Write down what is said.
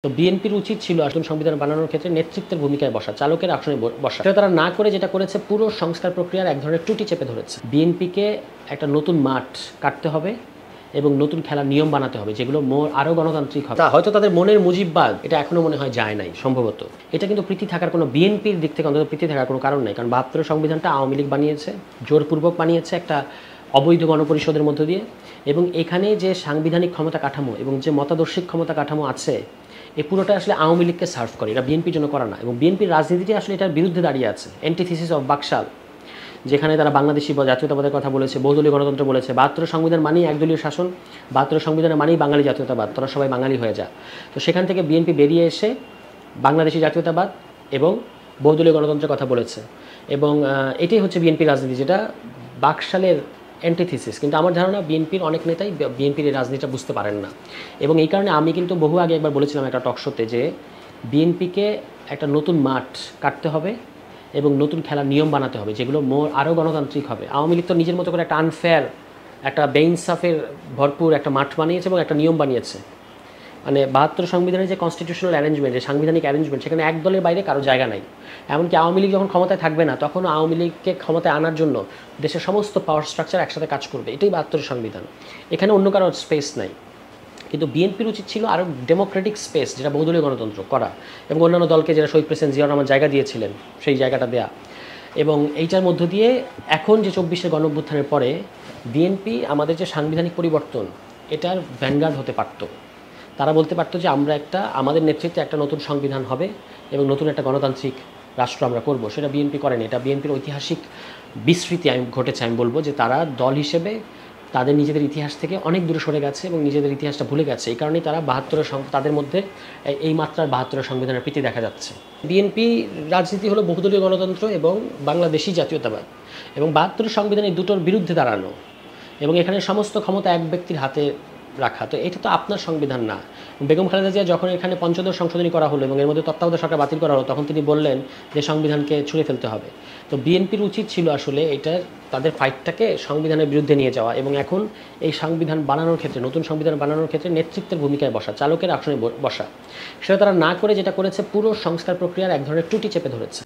তো বিএনপির উচিত ছিল আসলে সংবিধান বানানোর ক্ষেত্রে নেতৃত্বের ভূমিকায় বসা, চালকের আসনে বসা। সেটা তারা না করে যেটা করেছে, পুরো সংস্কার প্রক্রিয়ার এক ধরনের ত্রুটি চেপে ধরেছে। বিএনপিকে একটা নতুন মাঠ কাটতে হবে এবং নতুন খেলার নিয়ম বানাতে হবে, যেগুলো আরও গণতান্ত্রিক হবে। হয়তো তাদের মনের মুজিববাদ এটা এখনও মনে হয় যায় নাই সম্ভবত। এটা কিন্তু প্রীতি থাকার কোনো, বিএনপির দিক থেকে অন্তত প্রীতি থাকার কোনো কারণ নেই। কারণ ৭২ সংবিধানটা আওয়ামী লীগ বানিয়েছে, জোরপূর্বক বানিয়েছে একটা অবৈধ গণপরিষদের মধ্য দিয়ে। এবং এখানে যে সাংবিধানিক ক্ষমতা কাঠামো এবং যে মতাদর্শিক ক্ষমতা কাঠামো আছে, এই পুরোটা আসলে আওয়ামী লীগকে সার্ভ করে, এটা বিএনপির জন্য করা না। এবং বিএনপির রাজনীতিটি আসলে এটার বিরুদ্ধে দাঁড়িয়ে আছে, অ্যান্টিথিসিস অফ বাকশাল, যেখানে তারা বাংলাদেশি বা জাতীয়তাবাদের কথা বলেছে, বহুদলীয় গণতন্ত্র বলেছে। ৭২ সংবিধান মানেই একদলীয় শাসন, ৭২ সংবিধানে মানেই বাঙালি জাতীয়তাবাদ, তোরা সবাই বাঙালি হয়ে যা। তো সেখান থেকে বিএনপি বেরিয়ে এসে বাংলাদেশি জাতীয়তাবাদ এবং বহুদলীয় গণতন্ত্রের কথা বলেছে। এবং এটাই হচ্ছে বিএনপির রাজনীতি, যেটা বাকশালের অ্যান্টিথিসিস। কিন্তু আমার ধারণা বিএনপির অনেক নেতাই বিএনপির এই রাজনীতিটা বুঝতে পারেন না। এবং এই কারণে আমি কিন্তু বহু আগে একবার বলেছিলাম একটা টকশোতে যে বিএনপিকে একটা নতুন মাঠ কাটতে হবে এবং নতুন খেলার নিয়ম বানাতে হবে, যেগুলো আরও গণতান্ত্রিক হবে। আওয়ামী লীগ তো নিজের মতো করে একটা আনফেয়ার, একটা বেইনসাফের ভরপুর একটা মাঠ বানিয়েছে এবং একটা নিয়ম বানিয়েছে। মানে ৭২ সংবিধানের যে কনস্টিটিউশনাল অ্যারেঞ্জমেন্ট, যে সাংবিধানিক অ্যারেঞ্জমেন্ট, সেখানে এক দলের বাইরে কারো জায়গা নাই। এমনকি আওয়ামী লীগ যখন ক্ষমতায় থাকবে না, তখন আওয়ামী লীগকে ক্ষমতায় আনার জন্য দেশের সমস্ত পাওয়ার স্ট্রাকচার একসাথে কাজ করবে। এটাই ৭২ সংবিধান, এখানে অন্য কারোর স্পেস নাই। কিন্তু বিএনপির উচিত ছিল আরও ডেমোক্রেটিক স্পেস, যেটা বহুদলীয় গণতন্ত্র করা, এবং অন্যান্য দলকে যারা শহীদ প্রেসিডেন্ট জিয়াউর রহমান জায়গা দিয়েছিলেন সেই জায়গাটা দেয়া। এবং এইটার মধ্য দিয়ে এখন যে ২৪শে গণঅভ্যুত্থানের পরে বিএনপি আমাদের যে সাংবিধানিক পরিবর্তন, এটার ভ্যানগার্ড হতে পারত। তারা বলতে পারতো যে আমরা আমাদের নেতৃত্বে একটা নতুন সংবিধান হবে এবং নতুন একটা গণতান্ত্রিক রাষ্ট্র আমরা করব। সেটা বিএনপি করেনি। এটা বিএনপির ঐতিহাসিক বিস্মৃতি ঘটেছে। আমি বলবো যে তারা দল হিসেবে তাদের নিজেদের ইতিহাস থেকে অনেক দূরে সরে গেছে এবং নিজেদের ইতিহাসটা ভুলে গেছে। এই কারণেই তারা তাদের মধ্যে এই মাত্রার ৭২ সংবিধানের প্রীতি দেখা যাচ্ছে। বিএনপি রাজনীতি হলো বহুদলীয় গণতন্ত্র এবং বাংলাদেশি জাতীয়তাবাদ, এবং ৭২ সংবিধান এই দুটোর বিরুদ্ধে দাঁড়ানো, এবং এখানে সমস্ত ক্ষমতা এক ব্যক্তির হাতে রাখা। তো এটা তো আপনার সংবিধান না। বেগম খালেদা জিয়া যখন এখানে পঞ্চদশ সংশোধনী করা হলো এবং এর মধ্যে তত্ত্বাবধায়ক সরকার বাতিল করা হলো, তখন তিনি বললেন যে সংবিধানকে ছুঁড়ে ফেলতে হবে। তো বিএনপির উচিত ছিল আসলে তাদের ফাইটটাকে সংবিধানের বিরুদ্ধে নিয়ে যাওয়া এবং এখন এই সংবিধান বানানোর ক্ষেত্রে, নতুন সংবিধান বানানোর ক্ষেত্রে নেতৃত্বের ভূমিকায় বসা, চালকের আসনে বসা। সেটা তারা না করে যেটা করেছে, পুরো সংস্কার প্রক্রিয়ার এক ধরনের ত্রুটি চেপে ধরেছে।